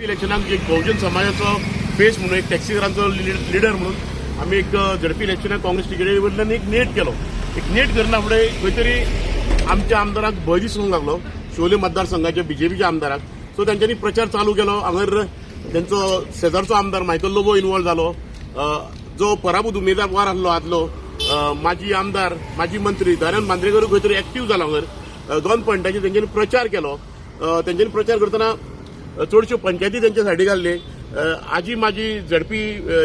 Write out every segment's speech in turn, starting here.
इलेक्शनाक एक बहुजन समाजाचो फेस म्हणून एक टॅक्सीकारांचो लिडर म्हणून आम्ही एक झडपी इलेक्शनाक काँग्रेस तिकेटी वयल्यान एक नेट केलो. एक नेट करना फुडें खंय तरी आमच्या आमदाराक भंय दिसूंक लागलो, शोले मतदारसंघाच्या बीजेपीच्या आमदाराक. सो तांच्यांनी प्रचार चालू केलो. हांगर त्यांचो शेजारचो आमदार मायकल लोबो इन्वॉल्व जालो, जो पराभूत उमेदवार आदलो माजी आमदार माजी मंत्री दयानंद मांद्रेकर खंय तरी एक्टीव जालो. हांगर 2 पॉयंटांचेर तेंच्यांनी प्रचार केलो. तेंच्यांनी प्रचार करतना चडश्यो पंचायती त्यांच्या सायडीक घाल्ले, आजी माजी झडपी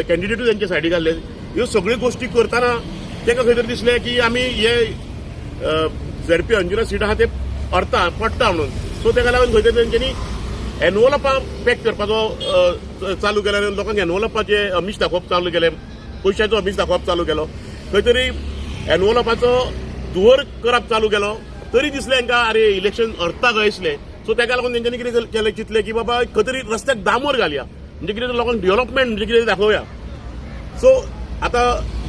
कॅन्डिडेटूय त्यांच्या सायडीक घाल्ले. ह्यो सगळ्यो गोष्टी करतना ताका खंय तरी दिसलें की आमी हे झडपी अंजुना सीट आहा ते पडटा म्हणून. सो ताका लागून खंय तरी तेंच्यांनी एनवलपां पॅक करपाचो चालू केलो आनी लोकांक एनवलपाचे अमीश दाखोवप चालू केलें, पयशांचो अमीश दाखोवप चालू केलो. खंय तरी एनवलपाचो धुवर करप चालू केलो. तरी दिसलें तांकां अरे इलेक्शन अर्था खंय दिसलें. सो ताका लागून तेंच्यांनी कितें केलें, चिंतलें की बाबा खंय तरी रस्त्याक डांबोर घालया, म्हणजे कितें लोकांक डेव्हलपमेंट म्हणजे कितें दाखोवया. सो आतां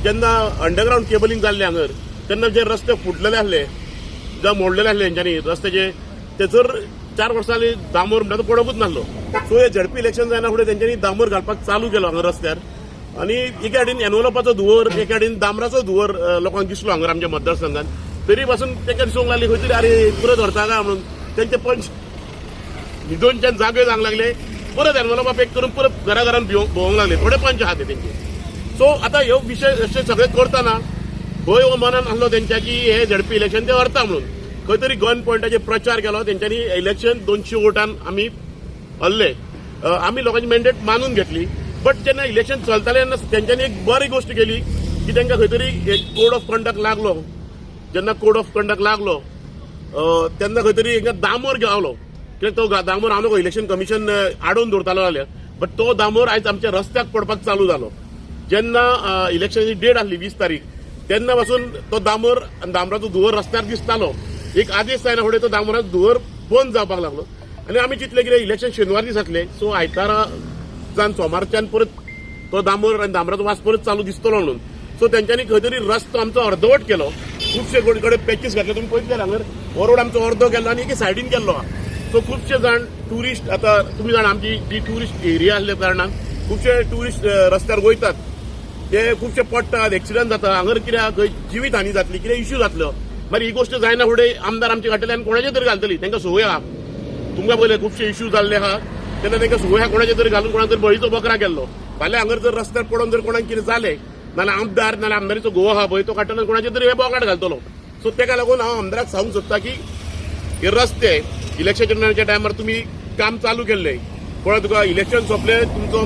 जेन्ना अंडरग्रावंड केबलिंग जाल्लें हांगर, तेन्ना जे रस्ते फुटलेले आसले जावं मोडलेले आसले तेंच्यांनी रस्त्याचे, तेचर 4 वर्सां जालीं डांबोर म्हणटा तो पडपूच नासलो. सो हे झडपी इलेक्शन जायना फुडें तेंच्यांनी डांबोर घालपाक चालू केलो हांगा रस्त्यार. आनी एके सायडीन एनवलपाचो धुवर, एके सायडीन डांबराचो धुवर लोकांक दिसलो हांगर आमच्या मतदारसंघात. तरी पासून ताका दिसूंक लागली खंय तरी अरे परत व्हरता काय म्हणून तेंचे पंच न्हिदोनच्यान जागे जावंक लागले. परत एनवलपां पॅक करून परत घराघरान भोवंक लागले. थोडे पंच आहात तेंचे. सो आता ह्यो विशय अशे सगळे करतना भंय हो मनान आसलो तेंच्या की हे झडपी इलेक्शन ते व्हरता म्हणून. खंय तरी गन पॉयंटाचेर प्रचार केलो तेंच्यांनी. इलेक्शन 200 वोटान आमी हरले. आमी लोकांची मॅन्डेट मानून घेतली. बट जेन्ना इलेक्शन चलतालें तेन्ना तेंच्यांनी एक बरी गोष्ट केली की तांकां खंय तरी एक कोड ऑफ कंडक्ट लागलो. जेन्ना कोड ऑफ कंडक्ट लागलो तेन्ना खंय तरी दामोर गावलो. कित्याक तो दामोर हांव नको इलेक्शन कमिशन आडोवन दवरतालो जाल्यार, बट तो दामोर आयज आमच्या रस्त्याक पडपाक चालू जालो. जेन्ना इलेक्शनाची डेट आसली 20 तारीख तेन्ना पासून तो दामोर आनी दामराचो धुवर रस्त्यार दिसतालो. एक आदेश जायना फुडें तो दामोराचो धुवर बंद जावपाक लागलो. आनी आमी चिंतलें कितें इलेक्शन शेनवार दीस जातलें, सो आयताराच्यान सोमारच्यान परत तो दामोर आनी दामराचो वास परत चालू दिसतलो म्हणून. सो तेंच्यांनी खंय तरी रस्तो आमचो अर्दवट केलो. खुबशे कडेन पॅचीस घातले. तुमी पळयतले हांगर हो रोड आमचो अर्दो केल्लो आनी एके सायडीन केल्लो आहा. सो खुबशे जाण ट्युरिस्ट, आतां तुमी जाणा आमची जी ट्युरिस्ट एरिया आसल्या कारणान खुबशे ट्युरिस्ट रस्त्यार वयतात, ते खुबशे पडटात, एक्सिडंट जाता. हांगर कित्याक जिवीत हानी जातली, कितें इश्यू जातलो. मागीर ही गोष्ट जायना फुडें आमदार आमचे घातल्यान कोणाचेर तरी घालतली. तांकां संवय आहा. तुमकां पळयलें खुबशे इश्यू जाल्ले आहा तेन्ना तांकां संवय आहा कोणाचेर तरी घालून कोणाक तरी बळीचो बकरा केल्लो. फाल्यां हांगर जर रस्त्यार पडोवन जर कोणाक कितें जालें नाल्यार आमदार नाल्यार आमदारीचो घोव आहा पळय तो काडटना कोणाचेर तरी हे बोकाट घालतलो. सो ताका लागून हांव आमदाराक सांगूंक सोदता की हे रस्ते इलेक्शनाच्या टायमार तुमी काम चालू केल्ले, पण तुका इलेक्शन सोंपलें तुमचो